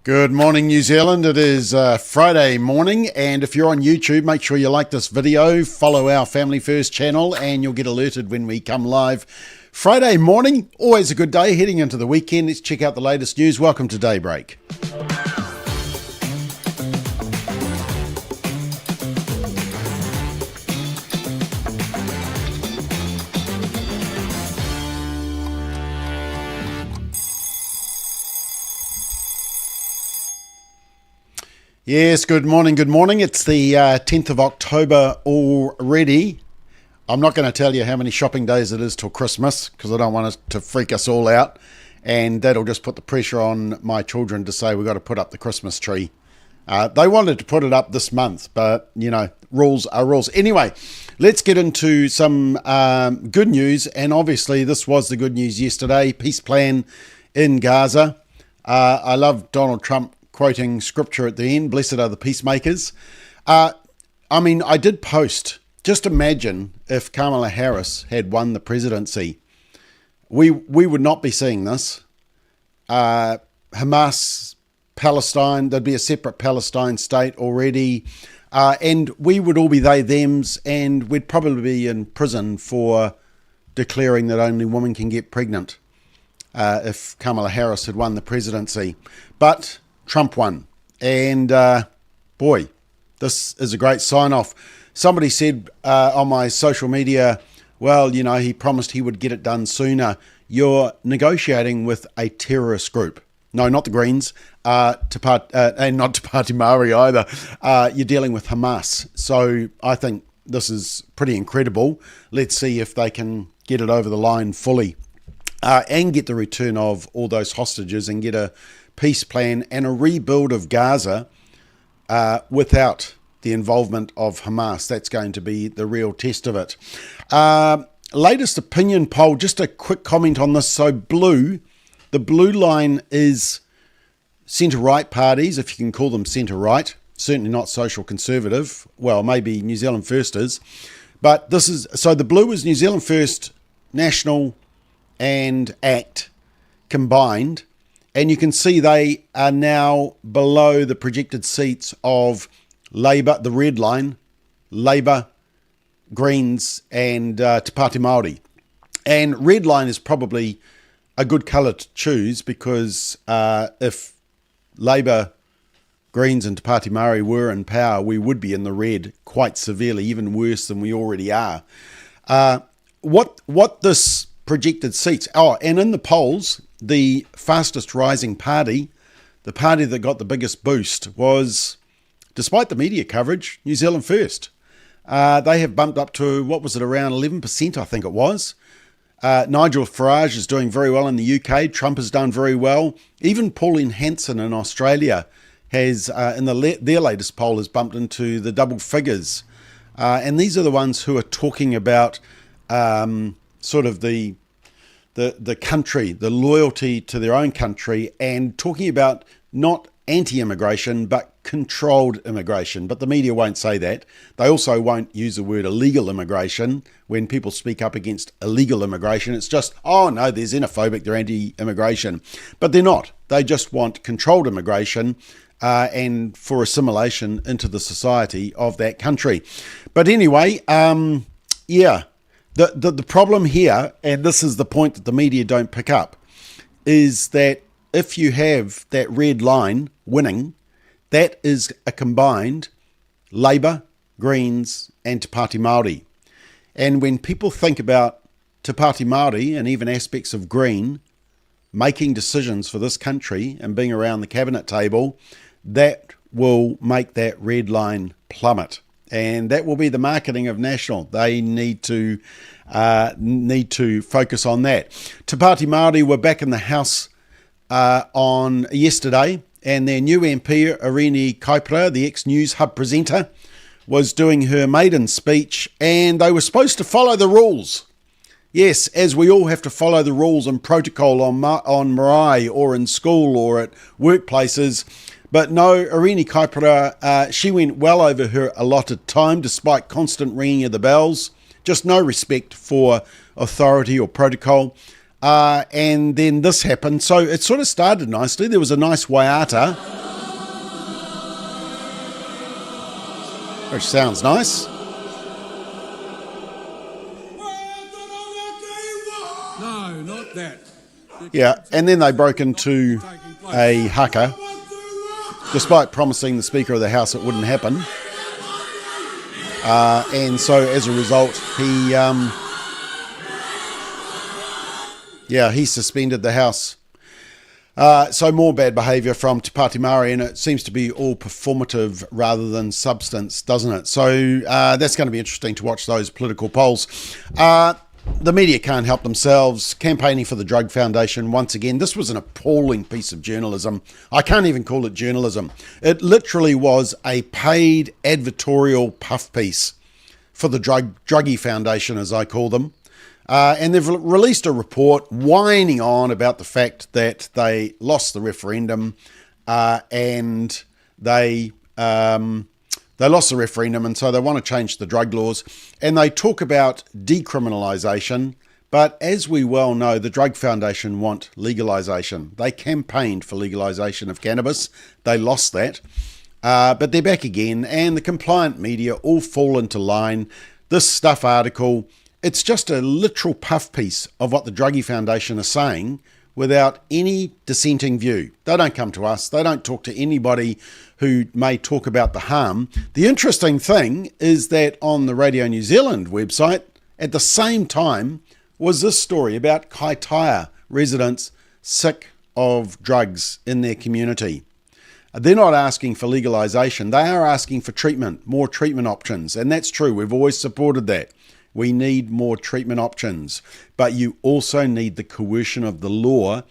Good morning, New Zealand. It is Friday morning, and if you're on YouTube, make sure you like this video, follow our Family First channel, and you'll get alerted when we come live. Friday morning, always a good day, heading into the weekend. Let's check out the latest news. Welcome to Daybreak. Yes, good morning, good morning. It's the 10th of October already. I'm not going to tell you how many shopping days it is till Christmas because I don't want it to freak us all out. And that'll just put the pressure on my children to say we've got to put up the Christmas tree. They wanted to put it up this month, but, you know, rules are rules. Anyway, let's get into some good news. And obviously this was the good news yesterday. Peace plan in Gaza. I love Donald Trump quoting scripture at the end, blessed are the peacemakers. I did post, just imagine if Kamala Harris had won the presidency. We would not be seeing this. Hamas, Palestine, there'd be a separate Palestine state already. And we would all be they, thems, and we'd probably be in prison for declaring that only women can get pregnant if Kamala Harris had won the presidency. But Trump won, and boy, this is a great sign-off. Somebody said on my social media, well, you know, he promised he would get it done sooner. You're negotiating with a terrorist group. No, not the Greens, and not to Pati Maori either. You're dealing with Hamas. So I think this is pretty incredible. Let's see if they can get it over the line fully and get the return of all those hostages and get a peace plan and a rebuild of Gaza without the involvement of Hamas. That's going to be the real test of it. Latest opinion poll, just a quick comment on this. So the blue line is centre-right parties, if you can call them centre-right, certainly not social conservative. Well, maybe New Zealand First is. But so the blue is New Zealand First, National and ACT combined. And you can see they are now below the projected seats of Labour, the red line, Labour, Greens and Te Pati Maori. And red line is probably a good colour to choose because if Labour, Greens and Te Pati Maori were in power, we would be in the red quite severely, even worse than we already are. What this projected seats, and in the polls, the fastest rising party, the party that got the biggest boost was, despite the media coverage, New Zealand First. They have bumped up to, around 11%, I think it was. Nigel Farage is doing very well in the UK. Trump has done very well. Even Pauline Hanson in Australia has, their latest poll, has bumped into the double figures. And these are the ones who are talking about sort of the country, the loyalty to their own country, and talking about not anti-immigration, but controlled immigration. But the media won't say that. They also won't use the word illegal immigration. When people speak up against illegal immigration, it's just, oh no, they're xenophobic, they're anti-immigration. But they're not. They just want controlled immigration and for assimilation into the society of that country. But anyway, yeah. The problem here, and this is the point that the media don't pick up, is that if you have that red line winning, that is a combined Labour, Greens and Te Pati Maori. And when people think about Te Pati Maori and even aspects of Green making decisions for this country and being around the cabinet table, that will make that red line plummet. And that will be the marketing of National. They need to focus on that. Te Pati Maori were back in the House on yesterday, and their new MP, Irini Kaipara, the ex-News Hub presenter, was doing her maiden speech, and they were supposed to follow the rules. Yes, as we all have to follow the rules and protocol on marae or in school or at workplaces. But no, Irini Kaipara, she went well over her allotted time despite constant ringing of the bells. Just no respect for authority or protocol. And then this happened. So it sort of started nicely. There was a nice waiata. which sounds nice. No, not that. Yeah, and then they broke into a haka, despite promising the Speaker of the House it wouldn't happen. And so as a result, he suspended the House. So more bad behaviour from Te Pati Maori, and it seems to be all performative rather than substance, doesn't it? So that's going to be interesting to watch those political polls. The media can't help themselves. Campaigning for the Drug Foundation, once again, this was an appalling piece of journalism. I can't even call it journalism. It literally was a paid advertorial puff piece for the Druggy Foundation, as I call them. And they've released a report whining on about the fact that they lost the referendum and they lost the referendum, and so they want to change the drug laws. And they talk about decriminalisation, but as we well know, the Drug Foundation want legalisation. They campaigned for legalisation of cannabis. They lost that, but they're back again, and the compliant media all fall into line. This Stuff article, it's just a literal puff piece of what the Druggy Foundation are saying without any dissenting view. They don't come to us. They don't talk to anybody who may talk about the harm. The interesting thing is that on the Radio New Zealand website, at the same time, was this story about Kaitaia residents sick of drugs in their community. They're not asking for legalisation. They are asking for treatment, more treatment options. And that's true. We've always supported that. We need more treatment options. But you also need the coercion of the law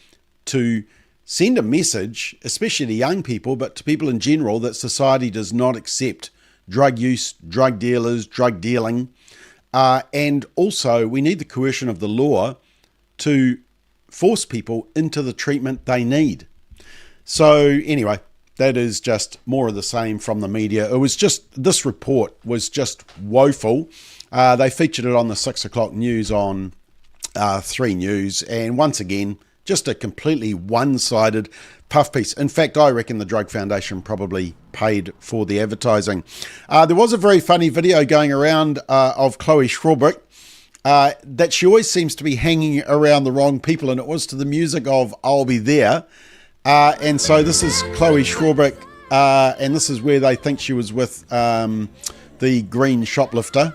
to send a message, especially to young people, but to people in general, that society does not accept drug use, drug dealers, drug dealing. And also, we need the coercion of the law to force people into the treatment they need. So anyway, that is just more of the same from the media. It was just, this report was just woeful. They featured it on the 6 o'clock news on 3 News. And once again, just a completely one-sided puff piece. In fact, I reckon the Drug Foundation probably paid for the advertising. There was a very funny video going around of Chloe Schwarbrick that she always seems to be hanging around the wrong people, and it was to the music of I'll Be There. And so this is Chloe Schwarbrick, and this is where they think she was with the green shoplifter.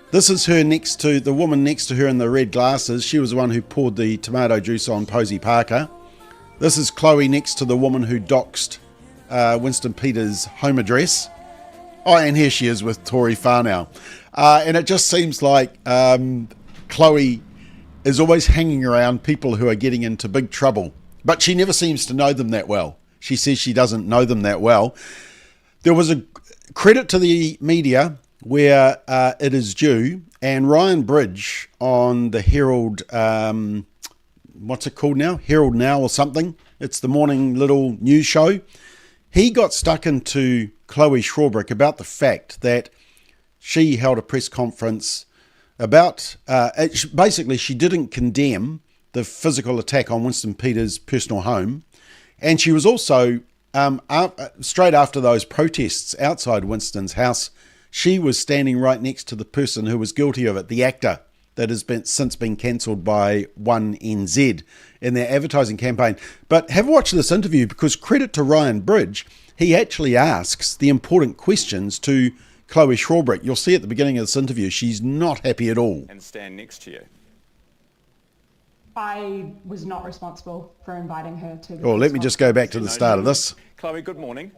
This is her next to, the woman next to her in the red glasses. She was the one who poured the tomato juice on Posey Parker. This is Chloe next to the woman who doxed Winston Peters' home address. Oh, and here she is with Tory Whanau. And it just seems like Chloe is always hanging around people who are getting into big trouble. But she never seems to know them that well. She says she doesn't know them that well. There was a credit to the media where it is due, and Ryan Bridge on the Herald, what's it called now? Herald Now or something. It's the morning little news show. He got stuck into Chloe Schwarbrick about the fact that she held a press conference about, basically she didn't condemn the physical attack on Winston Peters' personal home. And she was also, straight after those protests outside Winston's house, she was standing right next to the person who was guilty of it, the actor that has since been cancelled by 1NZ in their advertising campaign. But have a watch this interview, because credit to Ryan Bridge, he actually asks the important questions to Chloe Schwarbrick. You'll see at the beginning of this interview, she's not happy at all. And stand next to you. I was not responsible for inviting her to the... Oh, let me just go back to the start of this. Chloe, good morning.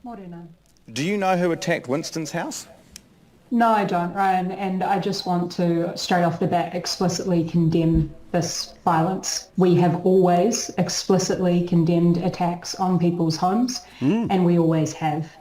Morena. Do you know who attacked Winston's house? No, I don't, Ryan, and I just want to, straight off the bat, explicitly condemn this violence. We have always explicitly condemned attacks on people's homes, and we always have.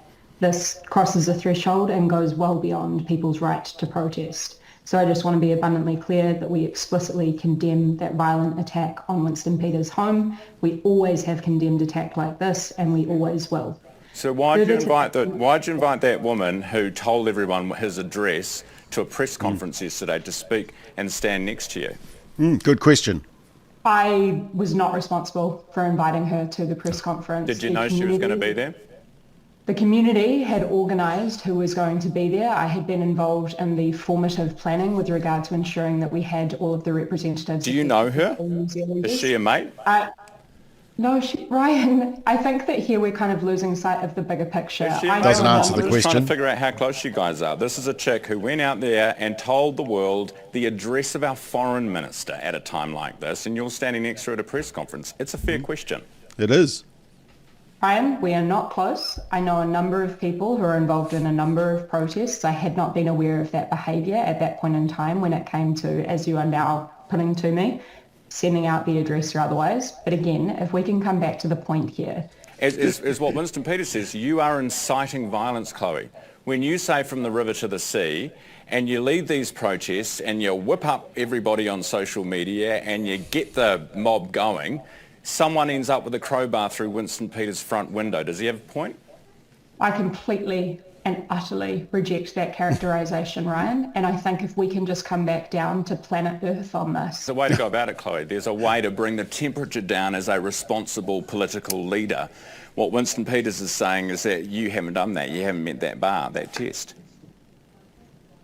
This crosses a threshold and goes well beyond people's right to protest. So I just want to be abundantly clear that we explicitly condemn that violent attack on Winston Peters' home. We always have condemned attack like this, and we always will. So why'd you invite that woman who told everyone his address to a press conference yesterday to speak and stand next to you? Good question. I was not responsible for inviting her to the press conference. Did you know she was going to be there? The community had organised who was going to be there. I had been involved in the formative planning with regard to ensuring that we had all of the representatives. Do you know her? Is she a mate? No, Ryan, I think that here we're kind of losing sight of the bigger picture. Doesn't answer the I'm just question. trying to figure out how close you guys are. This is a chick who went out there and told the world the address of our foreign minister at a time like this, and you're standing next to her at a press conference. It's a fair question. It is. Ryan, we are not close. I know a number of people who are involved in a number of protests. I had not been aware of that behaviour at that point in time when it came to, as you are now putting to me, sending out the address or otherwise. But again, if we can come back to the point here. As what Winston Peters says, you are inciting violence, Chloe. When you say from the river to the sea, and you lead these protests and you whip up everybody on social media and you get the mob going, someone ends up with a crowbar through Winston Peters' front window. Does he have a point? I completely and utterly reject that characterisation, Ryan. And I think if we can just come back down to planet Earth on this. There's a way to go about it, Chloe. There's a way to bring the temperature down as a responsible political leader. What Winston Peters is saying is that you haven't done that. You haven't met that bar, that test.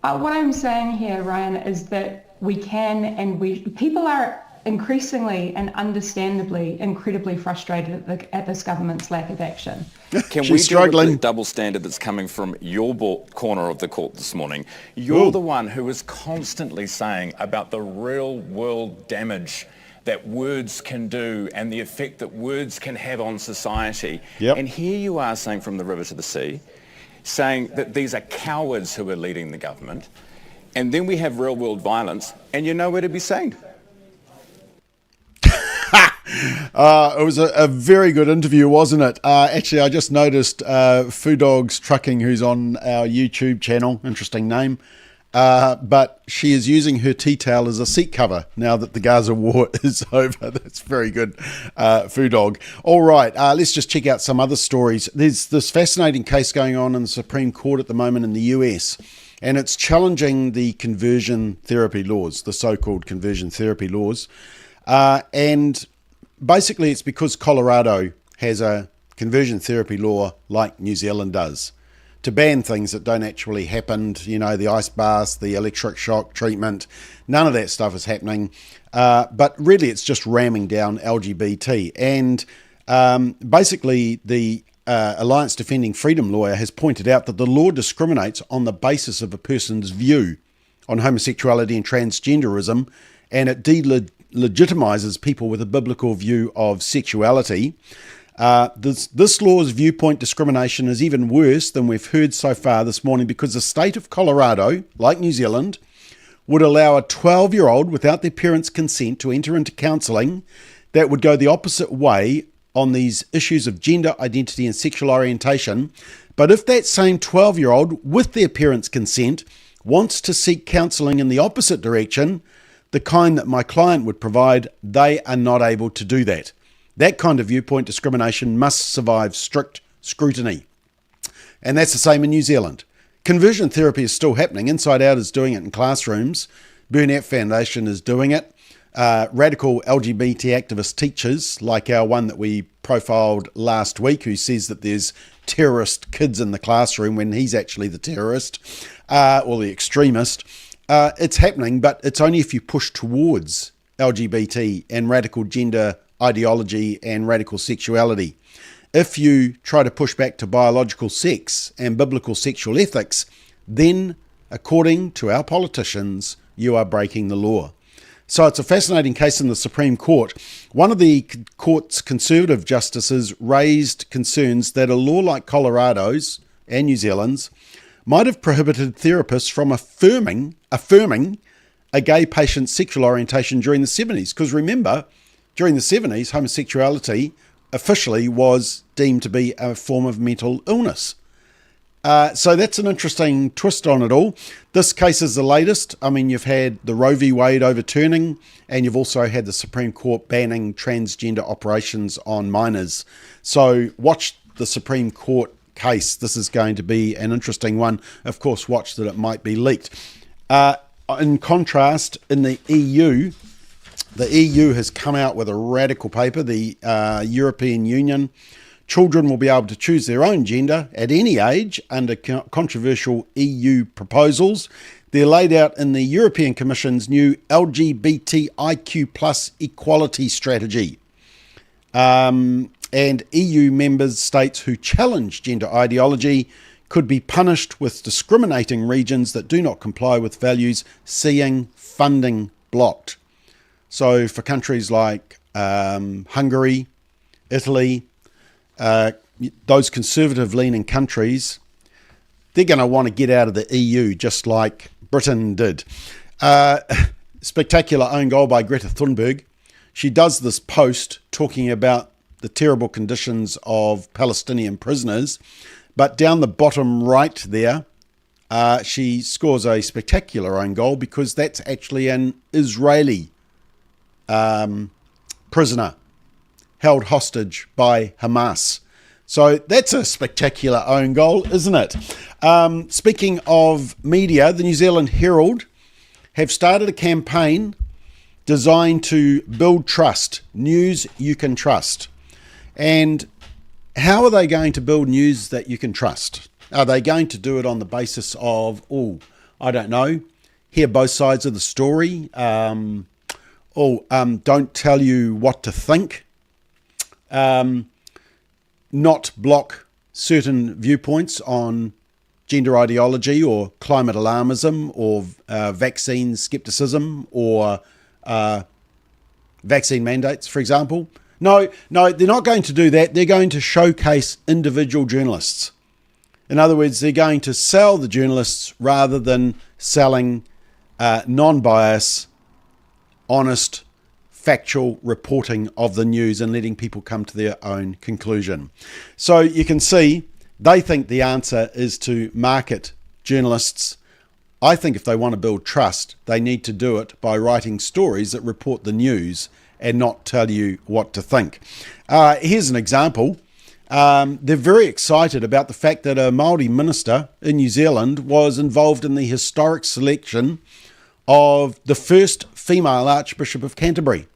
What I'm saying here, Ryan, is that we can, and people are increasingly and understandably incredibly frustrated at this government's lack of action. Can we deal with the double standard that's coming from your corner of the court this morning? You're the one who is constantly saying about the real world damage that words can do and the effect that words can have on society. Yep. And here you are saying from the river to the sea, saying that these are cowards who are leading the government. And then we have real world violence and you're nowhere to be seen. It was a very good interview, wasn't it? Actually, I just noticed Foo Dogs Trucking, who's on our YouTube channel, interesting name, but she is using her tea towel as a seat cover now that the Gaza war is over. That's very good, Foo Dog. All right, let's just check out some other stories. There's this fascinating case going on in the Supreme Court at the moment in the US, and it's challenging the conversion therapy laws, the so-called conversion therapy laws, and basically, it's because Colorado has a conversion therapy law like New Zealand does to ban things that don't actually happen. You know, the ice baths, the electric shock treatment, none of that stuff is happening. But really, it's just ramming down LGBT. And basically, the Alliance Defending Freedom lawyer has pointed out that the law discriminates on the basis of a person's view on homosexuality and transgenderism, and it legitimizes people with a biblical view of sexuality. This law's viewpoint discrimination is even worse than we've heard so far this morning, because the state of Colorado, like New Zealand, would allow a 12-year-old without their parents' consent to enter into counselling that would go the opposite way on these issues of gender identity and sexual orientation. But if that same 12-year-old with their parents' consent wants to seek counselling in the opposite direction, the kind that my client would provide, they are not able to do that. That kind of viewpoint discrimination must survive strict scrutiny. And that's the same in New Zealand. Conversion therapy is still happening. Inside Out is doing it in classrooms. Burnett Foundation is doing it. Radical LGBT activist teachers, like our one that we profiled last week, who says that there's terrorist kids in the classroom when he's actually the terrorist or the extremist. It's happening, but it's only if you push towards LGBT and radical gender ideology and radical sexuality. If you try to push back to biological sex and biblical sexual ethics, then, according to our politicians, you are breaking the law. So it's a fascinating case in the Supreme Court. One of the court's conservative justices raised concerns that a law like Colorado's and New Zealand's might have prohibited therapists from affirming a gay patient's sexual orientation during the 70s. Because remember, during the 70s, homosexuality officially was deemed to be a form of mental illness. So that's an interesting twist on it all. This case is the latest. I mean, you've had the Roe v. Wade overturning, and you've also had the Supreme Court banning transgender operations on minors. So watch the Supreme Court case. This is going to be an interesting one. Of course, watch that it might be leaked. In contrast, in the EU has come out with a radical paper, the European Union, Children will be able to choose their own gender at any age under controversial EU proposals. They're laid out in the European Commission's new LGBTIQ plus equality strategy. And EU member states who challenge gender ideology could be punished with discriminating regions that do not comply with values, seeing funding blocked. So for countries like Hungary, Italy, those conservative-leaning countries, they're going to want to get out of the EU just like Britain did. Spectacular own goal by Greta Thunberg. She does this post talking about the terrible conditions of Palestinian prisoners, but down the bottom right there, she scores a spectacular own goal because that's actually an Israeli prisoner held hostage by Hamas. So that's a spectacular own goal, isn't it? Speaking of media, the New Zealand Herald have started a campaign designed to build trust, news you can trust. And how are they going to build news that you can trust? Are they going to do it on the basis of, I don't know, hear both sides of the story? Don't tell you what to think? Not block certain viewpoints on gender ideology or climate alarmism or vaccine skepticism or vaccine mandates, for example. No, they're not going to do that. They're going to showcase individual journalists. In other words, they're going to sell the journalists rather than selling non-bias, honest, factual reporting of the news and letting people come to their own conclusion. So you can see they think the answer is to market journalists. I think if they want to build trust, they need to do it by writing stories that report the news and not tell you what to think. Here's an example. They're very excited about the fact that a Maori minister in New Zealand was involved in the historic selection of the first female Archbishop of Canterbury.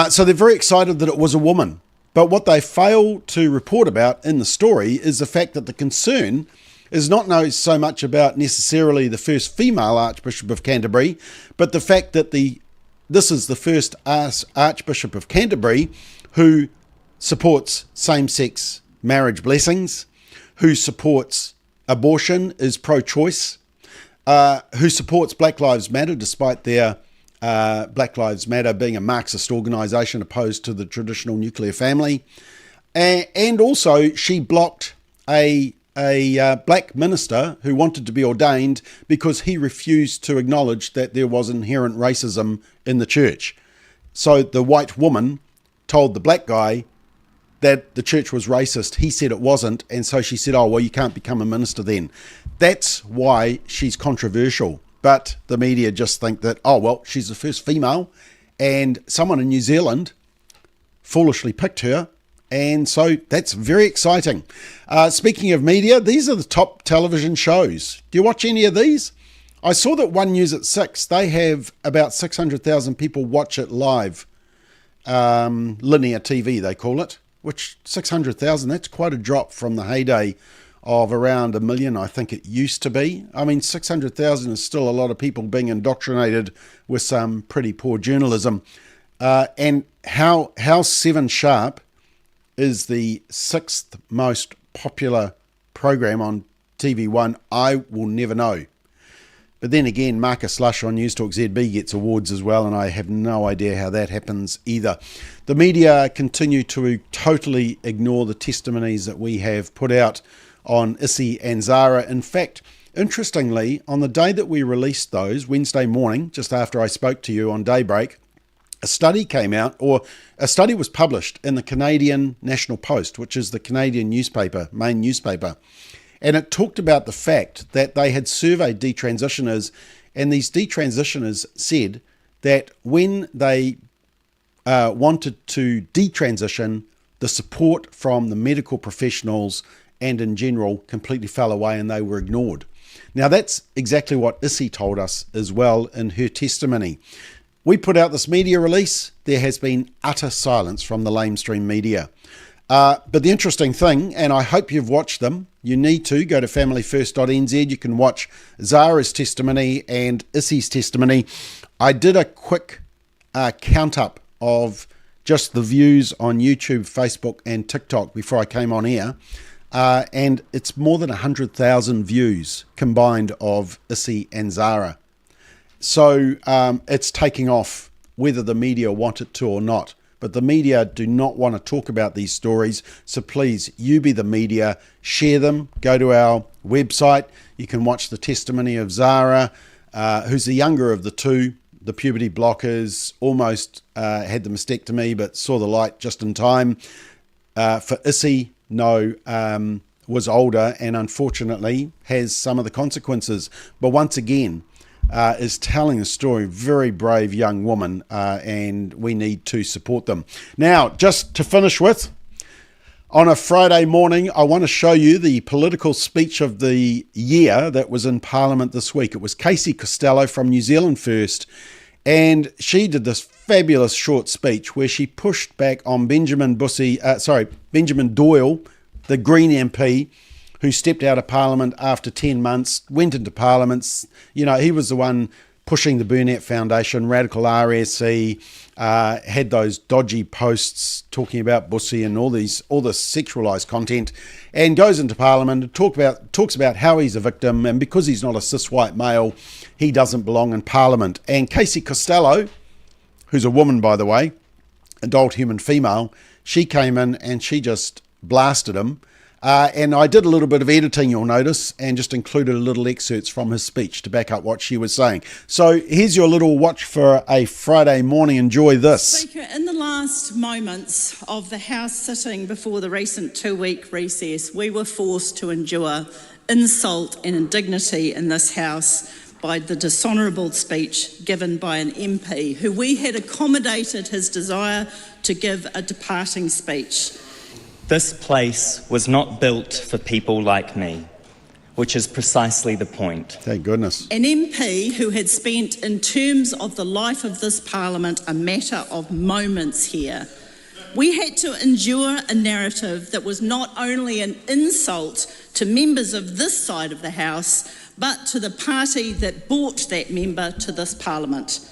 So they're very excited that it was a woman. But what they fail to report about in the story is the fact that the concern is not so much about necessarily the first female Archbishop of Canterbury, but the fact that this is the first Archbishop of Canterbury who supports same-sex marriage blessings, who supports abortion, is pro-choice, who supports Black Lives Matter despite their Black Lives Matter being a Marxist organisation opposed to the traditional nuclear family. And also she blocked a black minister who wanted to be ordained because he refused to acknowledge that there was inherent racism in the church. So the white woman told the black guy that the church was racist. He said it wasn't. And so she said, you can't become a minister then. That's why she's controversial. But the media just think that, she's the first female and someone in New Zealand foolishly picked her. And so that's very exciting. Speaking of media, these are the top television shows. Do you watch any of these? I saw that One News at 6, they have about 600,000 people watch it live. Linear TV, they call it, which 600,000, that's quite a drop from the heyday of around 1 million, I think it used to be. I mean, 600,000 is still a lot of people being indoctrinated with some pretty poor journalism. And How 7 Sharp is the 6th most popular program on TV1, I will never know. But then again, Marcus Lush on News Talk ZB gets awards as well, and I have no idea how that happens either. The media continue to totally ignore the testimonies that we have put out on Issy and Zara. In fact, interestingly, on the day that we released those, Wednesday morning, just after I spoke to you on Daybreak, a study came out, or a study was published in the Canadian National Post, which is the Canadian newspaper, main newspaper. And it talked about the fact that they had surveyed detransitioners, and these detransitioners said that when they wanted to detransition, the support from the medical professionals and in general completely fell away and they were ignored. Now that's exactly what Issy told us as well in her testimony. We put out this media release. There has been utter silence from the lamestream media. But the interesting thing, and I hope you've watched them, you need to go to familyfirst.nz. You can watch Zara's testimony and Issy's testimony. I did a quick count up of just the views on YouTube, Facebook and TikTok before I came on air. And it's more than 100,000 views combined of Issy and Zara. So it's taking off whether the media want it to or not. But the media do not want to talk about these stories. So please, you be the media, share them, go to our website. You can watch the testimony of Zara, who's the younger of the two. The puberty blockers, almost had the mastectomy, but saw the light just in time. For Issy, no, was older and unfortunately has some of the consequences. But once again, is telling a story. Very brave young woman, and we need to support them. Now, just to finish with, on a Friday morning, I want to show you the political speech of the year that was in Parliament this week. It was Casey Costello from New Zealand First, and she did this fabulous short speech where she pushed back on Benjamin Doyle, the Green MP, who stepped out of Parliament after 10 months, went into Parliament. You know, he was the one pushing the Burnett Foundation, Radical RSC, had those dodgy posts talking about Bussy and all this sexualised content, and goes into Parliament and talks about how he's a victim, and because he's not a cis white male, he doesn't belong in Parliament. And Casey Costello, who's a woman, by the way, adult human female, she came in and she just blasted him. And I did a little bit of editing, you'll notice, and just included a little excerpts from his speech to back up what she was saying. So here's your little watch for a Friday morning. Enjoy this. Speaker, in the last moments of the House sitting before the recent 2-week recess, we were forced to endure insult and indignity in this House by the dishonourable speech given by an MP who we had accommodated his desire to give a departing speech. This place was not built for people like me, which is precisely the point. Thank goodness. An MP who had spent, in terms of the life of this Parliament, a matter of moments here. We had to endure a narrative that was not only an insult to members of this side of the House, but to the party that brought that member to this Parliament.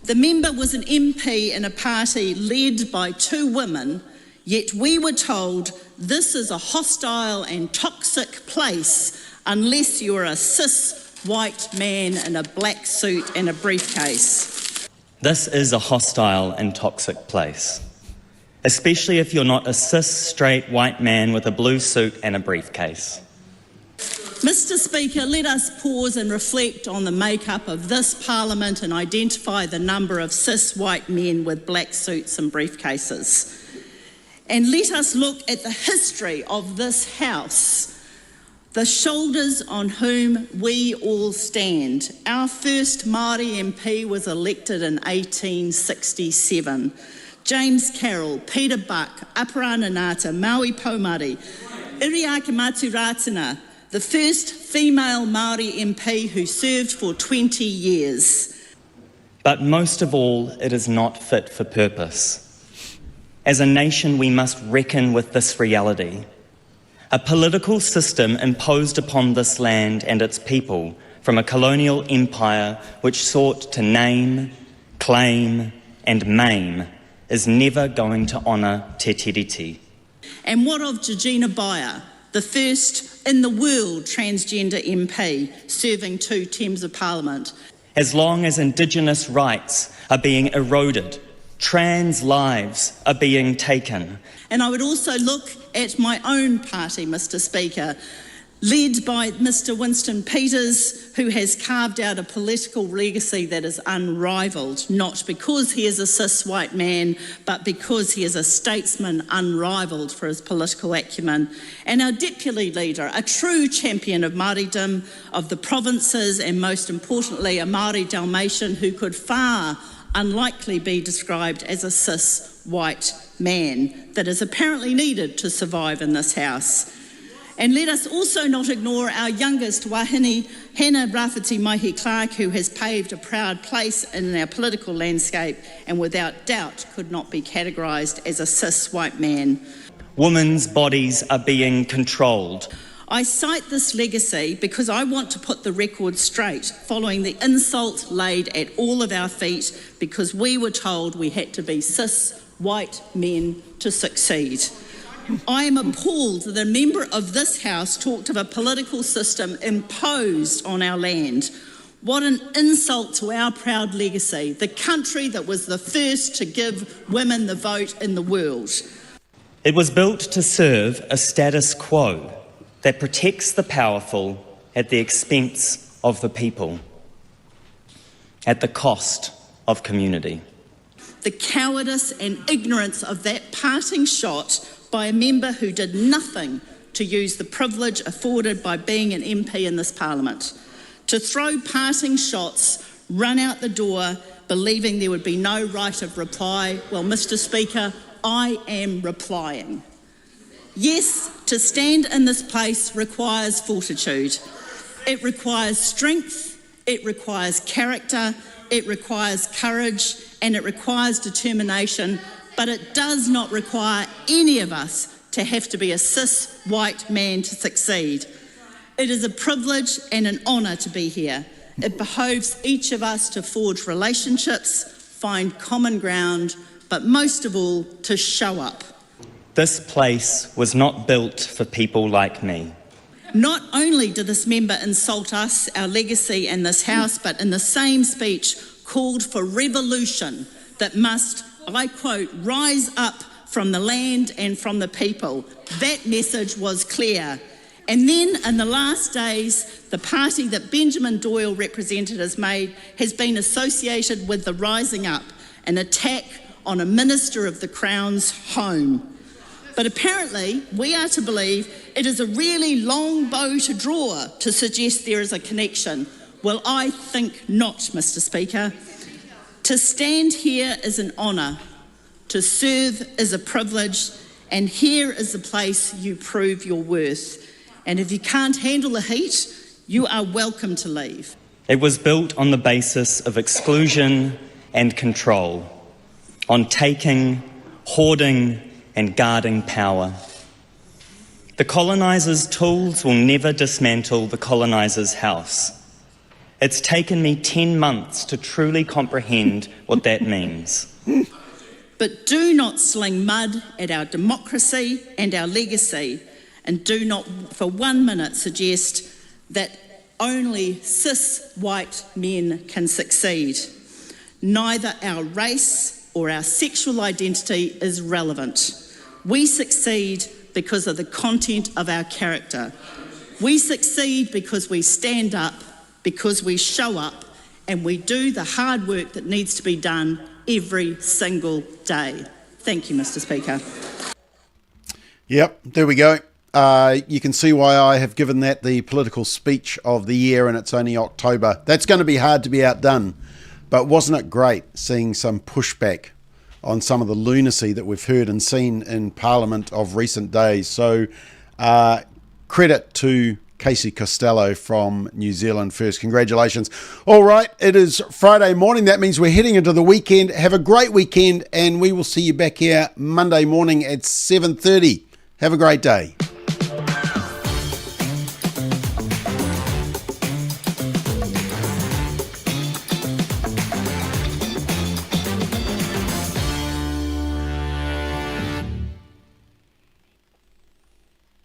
The member was an MP in a party led by two women, yet we were told this is a hostile and toxic place unless you're a cis white man in a black suit and a briefcase. This is a hostile and toxic place, especially if you're not a cis straight white man with a blue suit and a briefcase. Mr. Speaker, let us pause and reflect on the makeup of this Parliament and identify the number of cis white men with black suits and briefcases. And let us look at the history of this House, the shoulders on whom we all stand. Our first Māori MP was elected in 1867. James Carroll, Peter Buck, Aparana Ngata, Maui Pomari, Iriaki Maturatina, the first female Māori MP who served for 20 years. But most of all, it is not fit for purpose. As a nation, we must reckon with this reality. A political system imposed upon this land and its people from a colonial empire which sought to name, claim and maim is never going to honour te tiriti. And what of Georgina Bayer, the first in the world transgender MP serving 2 terms of Parliament? As long as Indigenous rights are being eroded, trans lives are being taken. And I would also look at my own party, Mr. Speaker, led by Mr. Winston Peters, who has carved out a political legacy that is unrivalled, not because he is a cis white man, but because he is a statesman unrivalled for his political acumen. And our deputy leader, a true champion of Māoridom, of the provinces, and most importantly, a Māori Dalmatian who could far unlikely be described as a cis white man that is apparently needed to survive in this House. And let us also not ignore our youngest wahine, Hannah Rafferty Maihi Clark, who has paved a proud place in our political landscape and without doubt could not be categorised as a cis white man. women's bodies are being controlled. I cite this legacy because I want to put the record straight following the insult laid at all of our feet because we were told we had to be cis white men to succeed. I am appalled that a member of this House talked of a political system imposed on our land. What an insult to our proud legacy, the country that was the first to give women the vote in the world. It was built to serve a status quo that protects the powerful at the expense of the people, at the cost of community. The cowardice and ignorance of that parting shot by a member who did nothing to use the privilege afforded by being an MP in this Parliament. To throw parting shots, run out the door, believing there would be no right of reply. Well, Mr. Speaker, I am replying. Yes, to stand in this place requires fortitude. It requires strength, it requires character, it requires courage, and it requires determination, but it does not require any of us to have to be a cis white man to succeed. It is a privilege and an honour to be here. It behoves each of us to forge relationships, find common ground, but most of all, to show up. This place was not built for people like me. Not only did this member insult us, our legacy and this House, but in the same speech called for revolution that must, I quote, rise up from the land and from the people. That message was clear. And then in the last days, the party that Benjamin Doyle represented has been associated with the Rising Up, an attack on a Minister of the Crown's home. But apparently, we are to believe it is a really long bow to draw to suggest there is a connection. Well, I think not, Mr. Speaker. To stand here is an honour, to serve is a privilege, and here is the place you prove your worth. And if you can't handle the heat, you are welcome to leave. It was built on the basis of exclusion and control, on taking, hoarding, and guarding power. The colonisers' tools will never dismantle the colonisers' house. It's taken me 10 months to truly comprehend what that means. But do not sling mud at our democracy and our legacy, and do not for 1 minute suggest that only cis white men can succeed. Neither our race or our sexual identity is relevant. We succeed because of the content of our character. We succeed because we stand up, because we show up, and we do the hard work that needs to be done every single day. Thank you, Mr. Speaker. Yep, there we go. You can see why I have given that the political speech of the year, and it's only October. That's going to be hard to be outdone. But wasn't it great seeing some pushback on some of the lunacy that we've heard and seen in Parliament of recent days? So credit to Casey Costello from New Zealand First. Congratulations. All right, it is Friday morning. That means we're heading into the weekend. Have a great weekend, and we will see you back here Monday morning at 7:30. Have a great day.